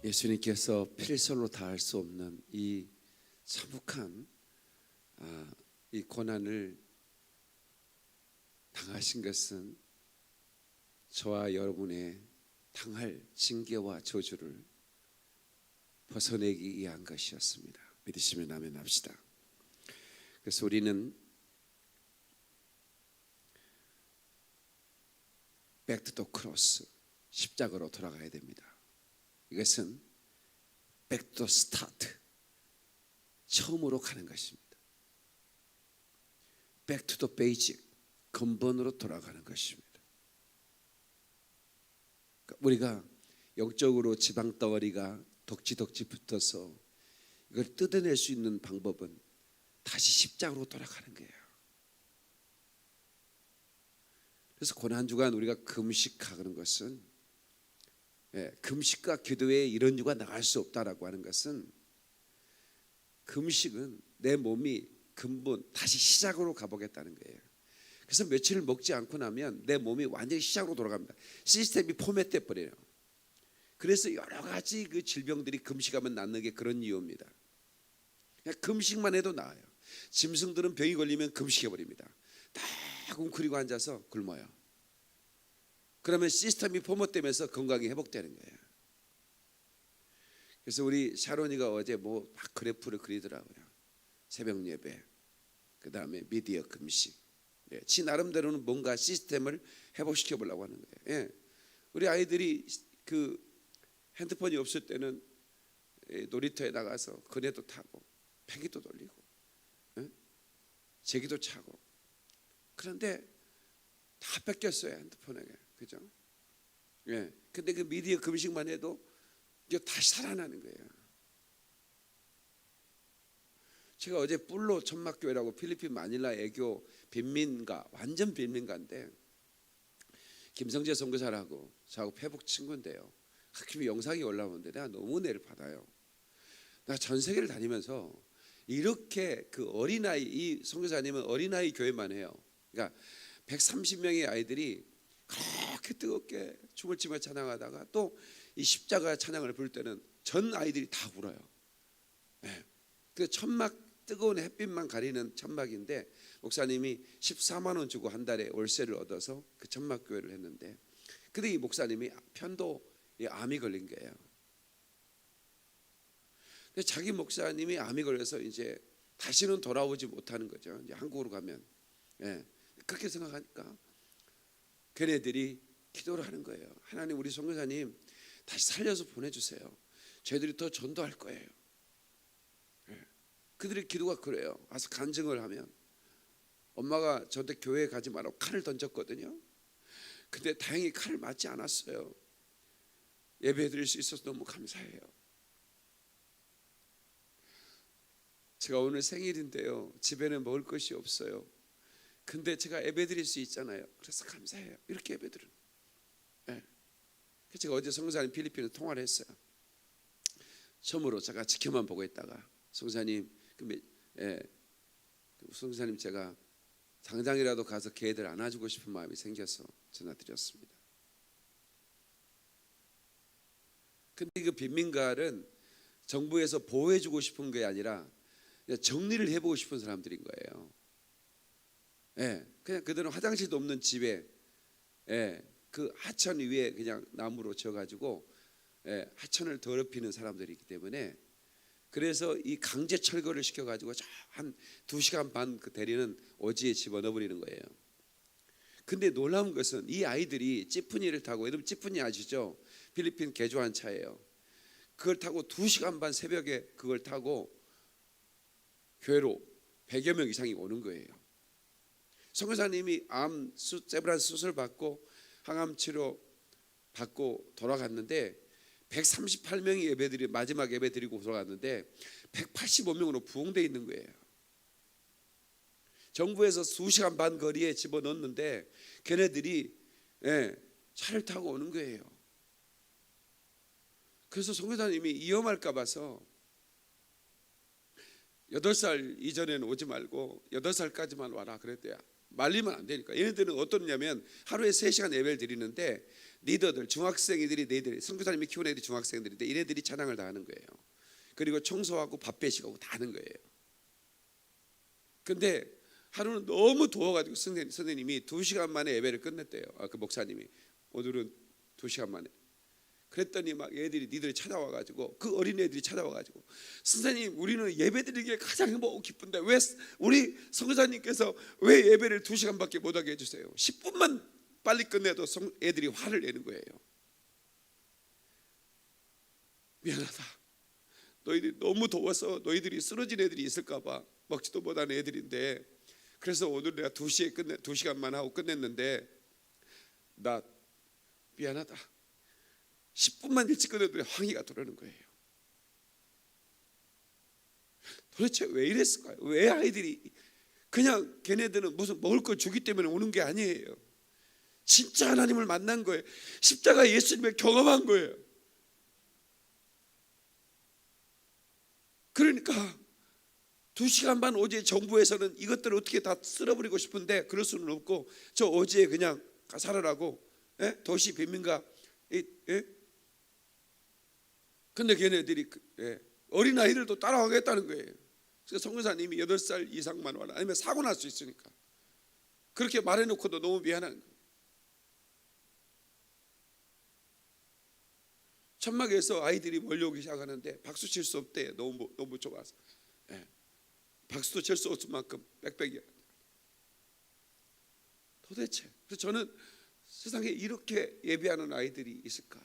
예수님께서 필설로 다할 수 없는 이 참혹한 이 고난을 당하신 것은 저와 여러분의 당할 징계와 저주를 벗어내기 위한 것이었습니다. 믿으시면 아멘 합시다. 그래서 우리는 back to the cross, 십자가로 돌아가야 됩니다. 이것은 back to start, 처음으로 가는 것입니다. back to the basic, 근본으로 돌아가는 것입니다. 우리가 영적으로 지방 덩어리가 덕지덕지 붙어서 이걸 뜯어낼 수 있는 방법은 다시 십자가로 돌아가는 거예요. 그래서 고난 주간 우리가 금식하는 것은, 금식과 기도에 이런 이유가 나갈 수 없다라고 하는 것은, 금식은 내 몸이 근본 다시 시작으로 가보겠다는 거예요. 그래서 며칠을 먹지 않고 나면 내 몸이 완전히 시작으로 돌아갑니다. 시스템이 포맷돼 버려요. 그래서 여러 가지 그 질병들이 금식하면 낫는 게 그런 이유입니다. 그냥 금식만 해도 나아요. 짐승들은 병이 걸리면 금식해 버립니다. 딱 웅크리고 앉아서 굶어요. 그러면 시스템이 포맷되면서 건강이 회복되는 거예요. 그래서 우리 샤론이가 어제 막 그래프를 그리더라고요. 새벽 예배, 그 다음에 미디어 금식. 지 나름대로는 뭔가 시스템을 회복시켜 보려고 하는 거예요. 우리 아이들이 그 핸드폰이 없을 때는 놀이터에 나가서 그네도 타고 팽이도 돌리고 제기도 차고, 그런데 다 뺏겼어요, 핸드폰에게. 그죠? 근데 그 미디어 금식만 해도 이제 다시 살아나는 거예요. 제가 어제 뿔로 천막교회라고 필리핀 마닐라 애교 빈민가, 완전 빈민가인데, 김성재 선교사라고 저하고 페북 친구인데요. 가끔 영상이 올라오는데 내가 너무 은혜를 받아요. 나 전 세계를 다니면서 이렇게 그 어린아이, 이 선교사님은 어린아이 교회만 해요. 그러니까 130명의 아이들이 그렇게 뜨겁게 춤을 추며 찬양하다가 또 이 십자가 찬양을 부를 때는 전 아이들이 다 울어요. 그 천막, 뜨거운 햇빛만 가리는 천막인데 목사님이 14만 원 주고 한 달에 월세를 얻어서 그 천막 교회를 했는데, 근데 이 목사님이 편도에 암이 걸린 거예요. 근데 자기 목사님이 암이 걸려서 이제 다시는 돌아오지 못하는 거죠. 이제 한국으로 가면. 그렇게 생각하니까 걔네들이 기도를 하는 거예요. 하나님, 우리 선교사님 다시 살려서 보내주세요. 저희들이 더 전도할 거예요. 그들의 기도가 그래요. 와서 간증을 하면, 엄마가 저한테 교회에 가지 말라고 칼을 던졌거든요. 근데 다행히 칼을 맞지 않았어요. 예배 드릴 수 있어서 너무 감사해요. 제가 오늘 생일인데요, 집에는 먹을 것이 없어요. 근데 제가 예배 드릴 수 있잖아요. 그래서 감사해요. 이렇게 예배 드려요. 제가 어제 선교사님 필리핀에 통화를 했어요. 처음으로 제가 지켜만 보고 있다가, 선교사님, 선교사님 제가 당장이라도 가서 걔들 안아주고 싶은 마음이 생겨서 전화드렸습니다. 근데 그 빈민가는 정부에서 보호해주고 싶은 게 아니라 정리를 해보고 싶은 사람들인 거예요. 그냥 그들은 화장실도 없는 집에 그 하천 위에 그냥 나무로 지어가지고 하천을 더럽히는 사람들이기 때문에, 그래서 이 강제 철거를 시켜가지고 한 2시간 반 그 대리는 오지에 집어넣어버리는 거예요. 근데 놀라운 것은 이 아이들이 찌푸니를 타고, 여러분 찌푸니 아시죠? 필리핀 개조한 차예요. 그걸 타고 2시간 반 새벽에 그걸 타고 교회로 100여 명 이상이 오는 거예요. 선교사님이 세브란 수술 받고 항암 치료 받고 돌아갔는데 138명이 예배드리, 마지막 예배 드리고 돌아갔는데 185명으로 부흥되어 있는 거예요. 정부에서 2시간 반 거리에 집어넣었는데 걔네들이 차를 타고 오는 거예요. 그래서 선교사님이 위험할까 봐서 8살 이전에는 오지 말고 8살까지만 와라 그랬대요. 말리면 안 되니까. 얘네들은 어떠냐면 하루에 3시간 예배를 드리는데 리더들, 중학생이들이 너희들이 선교사님이 키운 애들이 중학생들인데 얘네들이 찬양을 다 하는 거예요. 그리고 청소하고 밥 배식하고 다 하는 거예요. 근데 하루는 너무 더워가지고 선생님이 2시간 만에 예배를 끝냈대요. 그 목사님이 오늘은 2시간 만에. 그랬더니 막 니들이 찾아와가지고 그 어린애들이 찾아와가지고 선생님 우리는 예배드리기에 가장 행복하고 기쁜데 왜 우리 선교사님께서 왜 예배를 2시간밖에 못하게 해주세요. 10분만 빨리 끝내도 애들이 화를 내는 거예요. 미안하다. 너희들이 너무 더워서 너희들이 쓰러진 애들이 있을까봐 먹지도 못하는 애들인데 그래서 오늘 내가 2시간만 하고 끝냈는데 나 미안하다. 10분만 일찍 끝내도 항의가 들어오는 거예요. 도대체 왜 이랬을까요? 왜 아이들이 그냥 걔네들은 무슨 먹을 걸 주기 때문에 오는 게 아니에요. 진짜 하나님을 만난 거예요. 십자가 예수님을 경험한 거예요. 그러니까 2시간 반 어제 정부에서는 이것들을 어떻게 다 쓸어버리고 싶은데 그럴 수는 없고 저 어제에 그냥 살아라고 도시 빈민가 근데 걔네들이 어린아이들도 따라가겠다는 거예요. 그래서 선교사님이 8살 이상만 와라 아니면 사고 날 수 있으니까 그렇게 말해놓고도 너무 미안한 거예요. 천막에서 아이들이 몰려오기 시작하는데 박수 칠 수 없대. 너무 좁아서 박수도 칠 수 없을 만큼 빽빽이야. 도대체 그래서 저는 세상에 이렇게 예배하는 아이들이 있을까?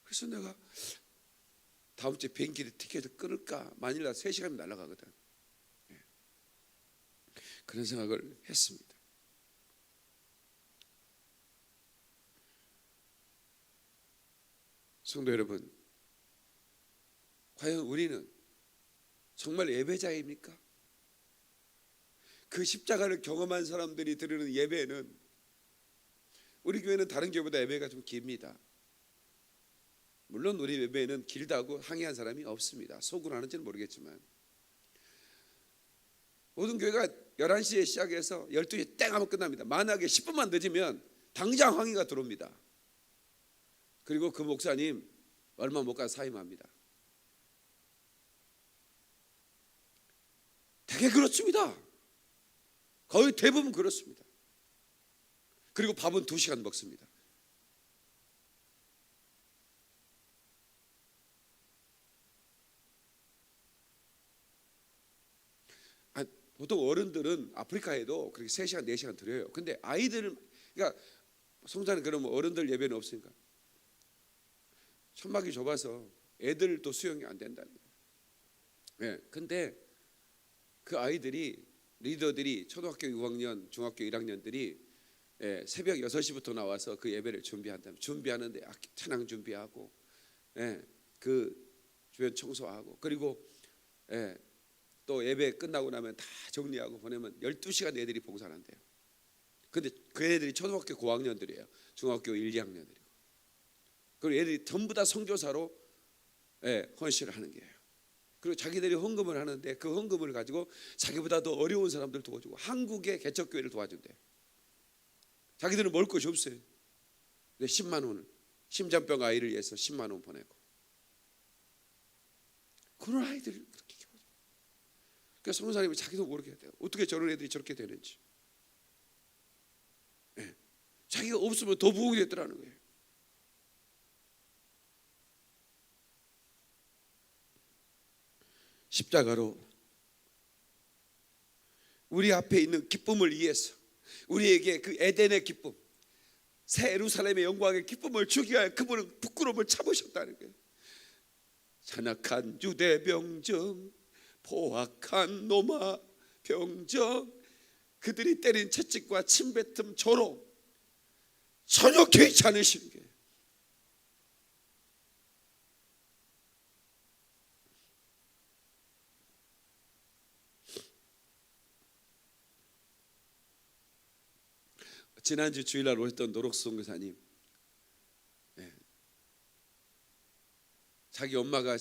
그래서 내가 다음 주에 비행기 티켓을 끊을까? 마닐라 3시간이 날아가거든. 그런 생각을 했습니다. 성도 여러분, 과연 우리는 정말 예배자입니까? 그 십자가를 경험한 사람들이 드리는 예배는 우리 교회는 다른 교회보다 예배가 좀 깁니다. 물론 우리 예배는 길다고 항의한 사람이 없습니다. 속으로 하는지는 모르겠지만 모든 교회가 11시에 시작해서 12시에 땡 하면 끝납니다. 만약에 10분만 늦으면 당장 항의가 들어옵니다. 그리고 그 목사님 얼마 못 가서 사임합니다. 되게 그렇습니다. 거의 대부분 그렇습니다. 그리고 밥은 2시간 먹습니다. 보통 어른들은 아프리카에도 그렇게 3시간, 4시간 드려요. 근데 아이들은 그러니까 성자는 그러면 어른들 예배는 없으니까 천막이 좁아서 애들도 수용이 안 된다는 거예요. 근데 그 아이들이 리더들이 초등학교 6학년, 중학교 1학년들이 새벽 6시부터 나와서 그 예배를 준비한다면 준비하는데 찬양 준비하고 그 주변 청소하고 그리고 또 예배 끝나고 나면 다 정리하고 보내면 12시간 애들이 봉사한대요. 근데 그 애들이 초등학교 고학년들이에요. 중학교 1, 2학년들이고. 그리고 애들이 전부 다 선교사로 헌신을 하는 거예요. 그리고 자기들이 헌금을 하는데 그 헌금을 가지고 자기보다 더 어려운 사람들 도와주고 한국의 개척교회를 도와준대요. 자기들은 먹을 것이 없어요. 근데 10만 원을 심장병 아이를 위해서 10만 원 보내고 그런 아이들을 그렇게 그러니까 성도사님이 자기도 모르게 돼요. 어떻게 저런 애들이 저렇게 되는지. 자기가 없으면 더 부흥이 됐더라는 거예요. 십자가로 우리 앞에 있는 기쁨을 위해서 우리에게 그 에덴의 기쁨, 새 예루살렘의 영광의 기쁨을 주기 위하여 그분은 부끄러움을 참으셨다는 거예요. 잔악한 유대 병정, 포악한 로마 병정, 그들이 때린 채찍과 침뱉음 조롱 전혀 개의치 않으시는 거예요. 지난주 주일날 오셨던 노록수 선교사님, 자기 엄마가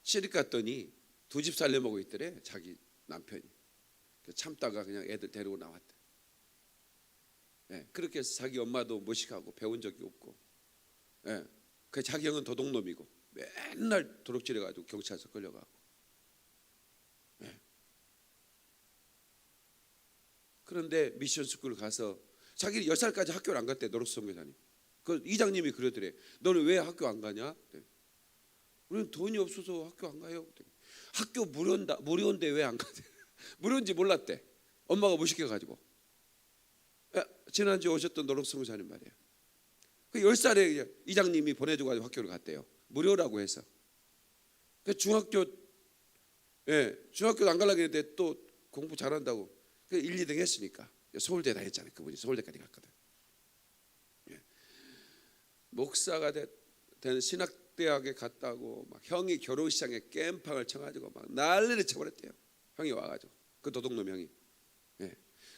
시집 갔더니 2집 살려먹고 있더래. 자기 남편이. 참다가 그냥 애들 데리고 나왔대. 예, 그렇게 해서 자기 엄마도 무식하고 배운 적이 없고, 예, 그 자기 형은 도둑놈이고 맨날 도둑질해가지고 경찰서 끌려가고. 예. 그런데 미션 스쿨 가서 자기 10살까지 학교를 안 갔대. 노릇 선교사님. 그 이장님이 그러더래. 너는 왜 학교 안 가냐? 우리는 돈이 없어서 학교 안 가요. 학교 무료인데 왜 안 가대? 무료인지 몰랐대. 엄마가 무식해가지고. 지난주에 오셨던 노릇 선교사님 말이에요. 그 10살에 이장님이 보내주고 학교를 갔대요. 무료라고 해서. 그 중학교도 안 가려고 했는데 또 공부 잘한다고 1, 2등 했으니까. 서울대 다녔잖아요. 그분이 서울대까지 갔거든. 목사가 된 신학대학에 갔다고 막 형이 결혼식장에 깸팡을 쳐가지고 막 난리를 쳐버렸대요. 형이 와가지고 그 도둑놈 형이.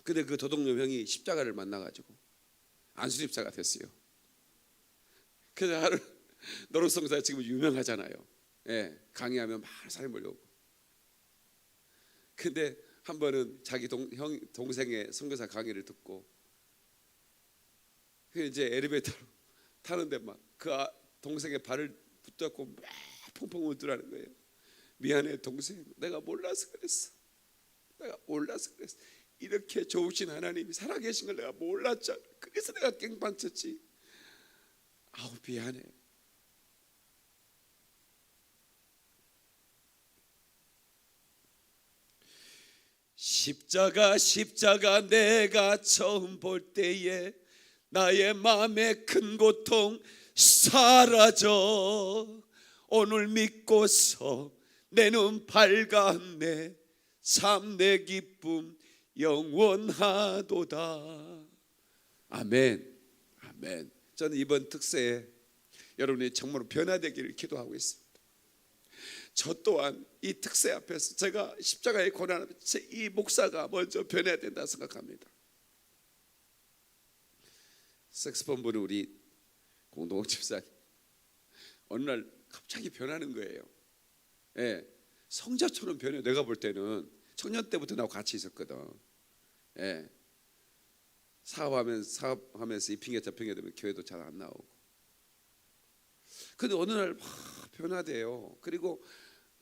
근데 그 도둑놈 형이 십자가를 만나가지고 안수집사가 됐어요. 그래서 하루 노릇성사 지금 유명하잖아요. 강의하면 많은 사람이 몰려오고. 근데 한 번은 자기 동생의 선교사 강의를 듣고 그 이제 엘리베이터로 타는데 막 그 동생의 발을 붙잡고 막 펑펑 울더라는 거예요. 미안해 동생, 내가 몰라서 그랬어. 이렇게 좋으신 하나님이 살아계신 걸 내가 몰랐잖아. 그래서 내가 깽판쳤지. 아우 미안해. 십자가 내가 처음 볼 때에 나의 마음의 큰 고통 사라져. 오늘 믿고서 내 눈 밝았네. 참 내 기쁨 영원하도다. 아멘. 아멘. 저는 이번 특세에 여러분이 정말로 변화되기를 기도하고 있습니다. 저 또한 이 특세 앞에서 제가 십자가의 고난 앞에서 이 목사가 먼저 변해야 된다 생각합니다. 색스폰 부는 우리 공동욱 집사님 어느 날 갑자기 변하는 거예요. 성자처럼 변해. 내가 볼 때는 청년 때부터 나하고 같이 있었거든. 사업하면서 이 핑계 저 핑계 되면 교회도 잘 안 나오고. 근데 어느 날 막 변화돼요. 그리고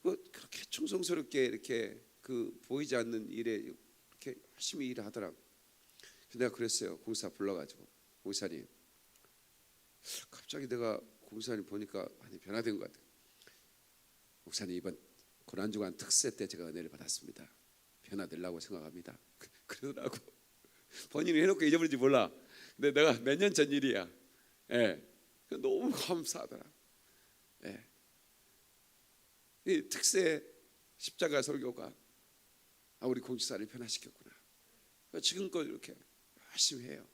그렇게 충성스럽게 이렇게 그 보이지 않는 일에 이렇게 열심히 일을 하더라고. 내가 그랬어요. 공사 불러가지고, 공사님 갑자기 내가 공사님 보니까 많이 변화된 것 같아요. 목사님 이번 고난주간 특세 때 제가 은혜를 받았습니다. 변화되려고 생각합니다. 그러더라고. 본인이 해놓고 잊어버린지 몰라. 근데 내가 몇 년 전 일이야. 너무 감사하더라. 이 특세 십자가 설교가 우리 공지사를 변화시켰구나. 지금껏 이렇게 열심히 해요.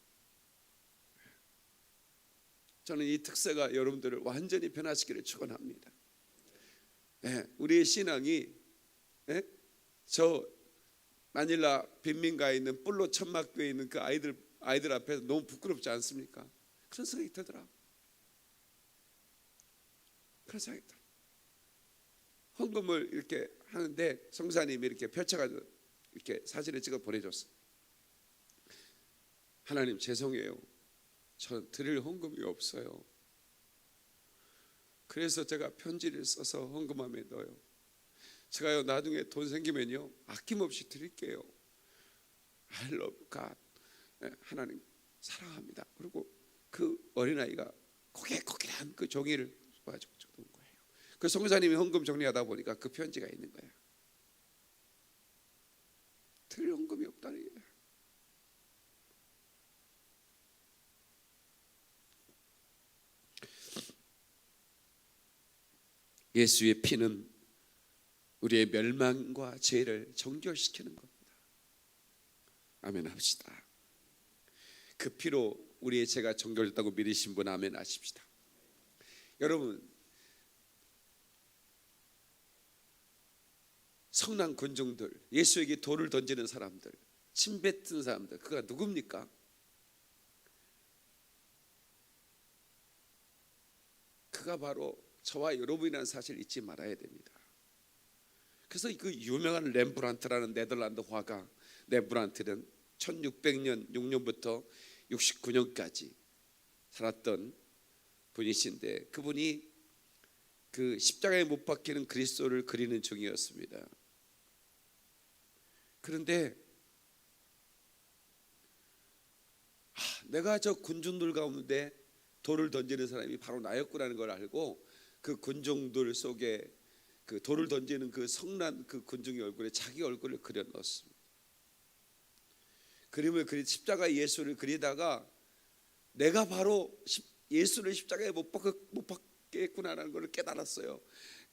저는 이 특세가 여러분들을 완전히 변화시키기를 축원합니다. 우리의 신앙이 저 마닐라 빈민가에 있는 뿔로 천막교에 있는 그 아이들 앞에서 너무 부끄럽지 않습니까? 그런 생각이 들더라. 그런 생각이 들어. 헌금을 이렇게 하는데 성사님이 이렇게 펼쳐가지고 이렇게 사진을 찍어 보내줬어. 하나님 죄송해요. 저 드릴 헌금이 없어요. 그래서 제가 편지를 써서 헌금함에 넣어요. 제가요 나중에 돈 생기면요 아낌없이 드릴게요. I love God. 하나님 사랑합니다. 그리고 그 어린아이가 고개고개한 그 종이를 가지고 적은 거예요. 그 성사님이 헌금 정리하다 보니까 그 편지가 있는 거예요. 드릴 헌금이 없다는 거예요. 예수의 피는 우리의 멸망과 죄를 정결시키는 겁니다. 아멘 합시다. 그 피로 우리의 죄가 정결됐다고 믿으신 분 아멘 하십시다. 여러분, 성난 군중들, 예수에게 돌을 던지는 사람들, 침 뱉은 사람들, 그가 누굽니까? 그가 바로 저와 여러분이라는 사실을 잊지 말아야 됩니다. 그래서 그 유명한 렘브란트라는 네덜란드 화가, 렘브란트는 1600년 6년부터 69년까지 살았던 분이신데, 그분이 그 십자가에 못 박히는 그리스도를 그리는 중이었습니다. 그런데 내가 저 군중들 가운데 돌을 던지는 사람이 바로 나였구나는 걸 알고, 그 군중들 속에 그 돌을 던지는 그 성난 그 군중의 얼굴에 자기 얼굴을 그려 넣었습니다. 그림을 십자가 예수를 그리다가 내가 바로 예수를 십자가에 못 박겠구나라는 걸 깨달았어요.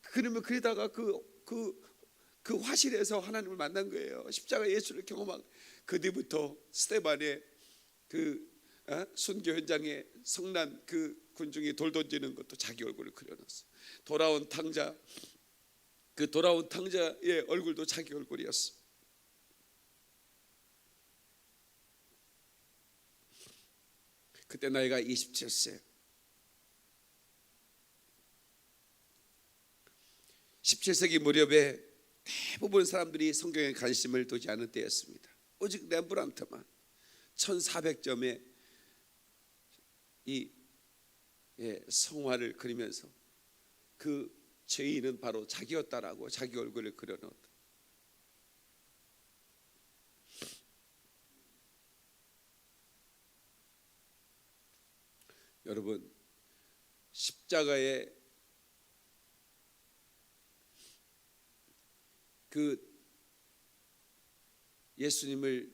그림을 그리다가 그 화실에서 하나님을 만난 거예요. 십자가 예수를 경험한 그 뒤부터 스데반의 그 순교 현장에 성난 그 군중이 돌 던지는 것도 자기 얼굴을 그려놨어. 돌아온 탕자, 그 돌아온 탕자의 얼굴도 자기 얼굴이었어. 그때 나이가 27세. 17세기 무렵에 대부분 사람들이 성경에 관심을 두지 않은 때였습니다. 오직 렘브란트만 1400점의 이 성화를 그리면서 그 죄인은 바로 자기였다라고 자기 얼굴을 그려놓았다. 여러분, 십자가에 그 예수님을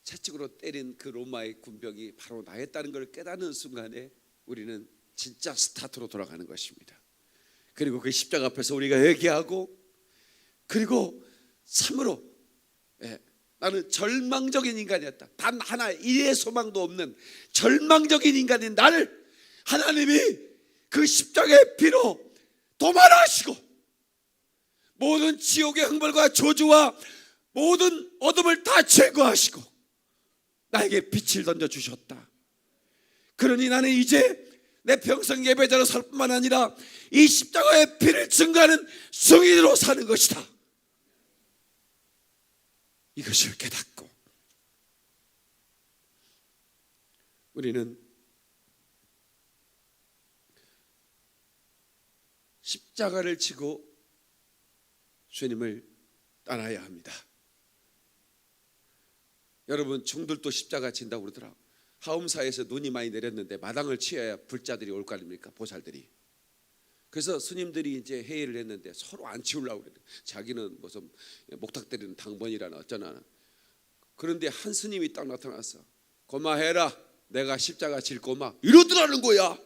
채찍으로 때린 그 로마의 군병이 바로 나였다는 걸 깨닫는 순간에 우리는 진짜 스타트로 돌아가는 것입니다. 그리고 그 십자가 앞에서 우리가 회개하고, 그리고 참으로 나는 절망적인 인간이었다, 단 하나 일의 소망도 없는 절망적인 인간인 나를 하나님이 그 십자가의 피로 도말하시고 모든 지옥의 형벌과 저주와 모든 어둠을 다 제거하시고 나에게 빛을 던져주셨다. 그러니 나는 이제 내 평생 예배자로 살 뿐만 아니라 이 십자가의 피를 증거하는 증인으로 사는 것이다. 이것을 깨닫고 우리는 십자가를 지고 주님을 따라야 합니다. 여러분, 중들도 십자가 진다고 그러더라. 하움사에서 눈이 많이 내렸는데 마당을 치어야 불자들이 올 거 아닙니까? 보살들이. 그래서 스님들이 이제 회의를 했는데 서로 안 치우려고 그래요. 자기는 무슨 목탁 때리는 당번이라나 어쩌나. 그런데 한 스님이 딱 나타나서 고마해라, 내가 십자가 질 거마, 이러더라는 거야.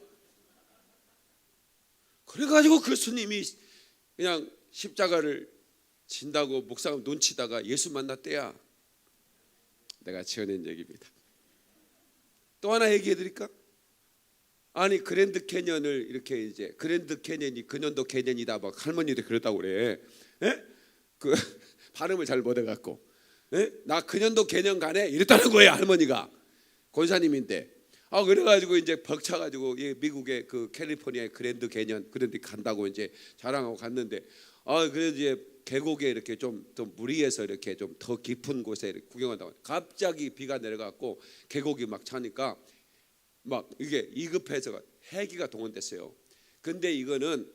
그래가지고 그 스님이 그냥 십자가를 진다고 목사님 눈치다가 예수 만났대야. 내가 지어낸 얘기입니다. 또 하나 얘기해 드릴까? 아니, 그랜드 캐년을 이렇게 이제 그랜드 캐년이 근연도 캐년이다 막 할머니들이 그러다고 그래. 그 발음을 잘 못해 갖고 나 근연도 캐년 가네 이랬다는 거예요, 할머니가. 권사님인데. 그래가지고 이제 벅차가지고 미국의 그 캘리포니아의 그랜드 캐년 그런데 간다고 이제 자랑하고 갔는데, 그래도 이제 계곡에 이렇게 좀 더 무리해서 이렇게 좀 더 깊은 곳에 이렇게 구경한다고. 갑자기 비가 내려갔고 계곡이 막 차니까 막 이게 2급해서 헬기가 동원됐어요. 근데 이거는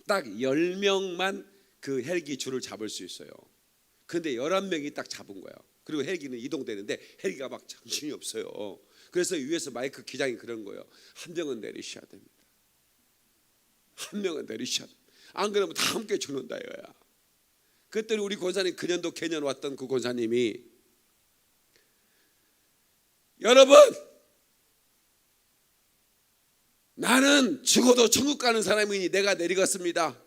딱 10명만 그 헬기 줄을 잡을 수 있어요. 근데 11명이 딱 잡은 거예요. 그리고 헬기는 이동되는데 헬기가 막 정신이 없어요. 그래서 위에서 마이크 기장이 그런 거예요. 한 명은 내리셔야 됩니다. 한 명은 내리셔야 됩니다. 안 그러면 다 함께 죽는다 이거야. 그때 우리 권사님 그년도 개년 왔던 그 권사님이, 여러분 나는 죽어도 천국 가는 사람이니 내가 내리겠습니다.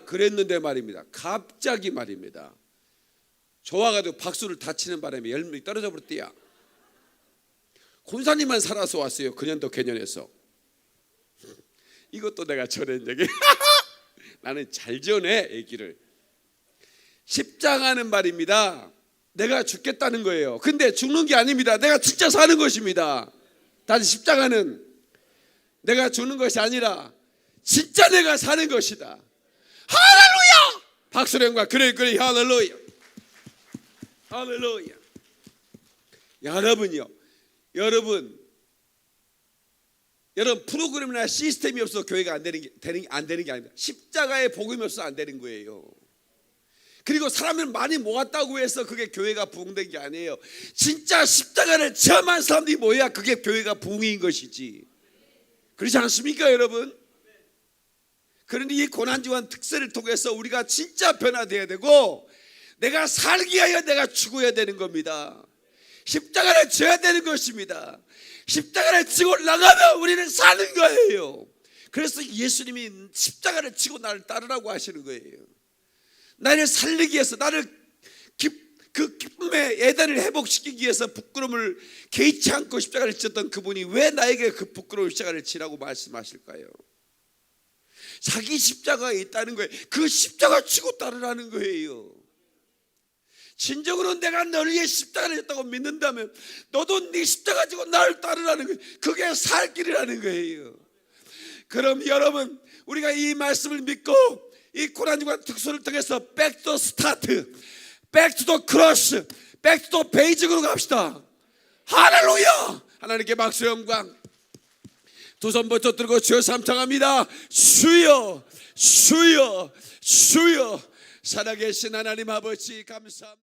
그랬는데 말입니다. 갑자기 말입니다. 좋아가지고 박수를 다 치는 바람에 열명이 떨어져 버렸대야. 권사님만 살아서 왔어요. 그년도 개년에서. 이것도 내가 전한 얘기. 나는 잘 전해 얘기를. 십자가는 말입니다. 내가 죽겠다는 거예요. 근데 죽는 게 아닙니다. 내가 진짜 사는 것입니다. 다시 십자가는 내가 죽는 것이 아니라 진짜 내가 사는 것이다. 할렐루야! 박수로 영광. 그래 할렐루야. 할렐루야. 여러분 프로그램이나 시스템이 없어서 교회가 안 되는 게 아닙니다. 십자가의 복음이 없어서 안 되는 거예요. 그리고 사람을 많이 모았다고 해서 그게 교회가 부흥된 게 아니에요. 진짜 십자가를 체험한 사람들이 모여야 그게 교회가 부흥인 것이지. 그렇지 않습니까, 여러분? 그러니 이 고난주간 특세를 통해서 우리가 진짜 변화되어야 되고, 내가 살기 위하여 내가 죽어야 되는 겁니다. 십자가를 져야 되는 것입니다. 십자가를 지고 나가면 우리는 사는 거예요. 그래서 예수님이 십자가를 지고 나를 따르라고 하시는 거예요. 나를 살리기 위해서, 나를 그 기쁨의 에덴을 회복시키기 위해서 부끄러움을 개의치 않고 십자가를 지었던 그분이 왜 나에게 그 부끄러운 십자가를 지라고 말씀하실까요? 자기 십자가에 있다는 거예요. 그 십자가 지고 따르라는 거예요. 진정으로 내가 너를 위해 십자가를 졌다고 믿는다면 너도 네 십자가 지고 나를 따르라는 거예요. 그게 살 길이라는 거예요. 그럼 여러분, 우리가 이 말씀을 믿고 이 고난주간 특수를 통해서 back to start, back to the cross, back to the basic으로 갑시다. 할렐루야. 하나님께 박수 영광. 두 손 번쩍 들고 주여 삼창합니다. 주여, 주여, 주여. 살아계신 하나님 아버지 감사합니다.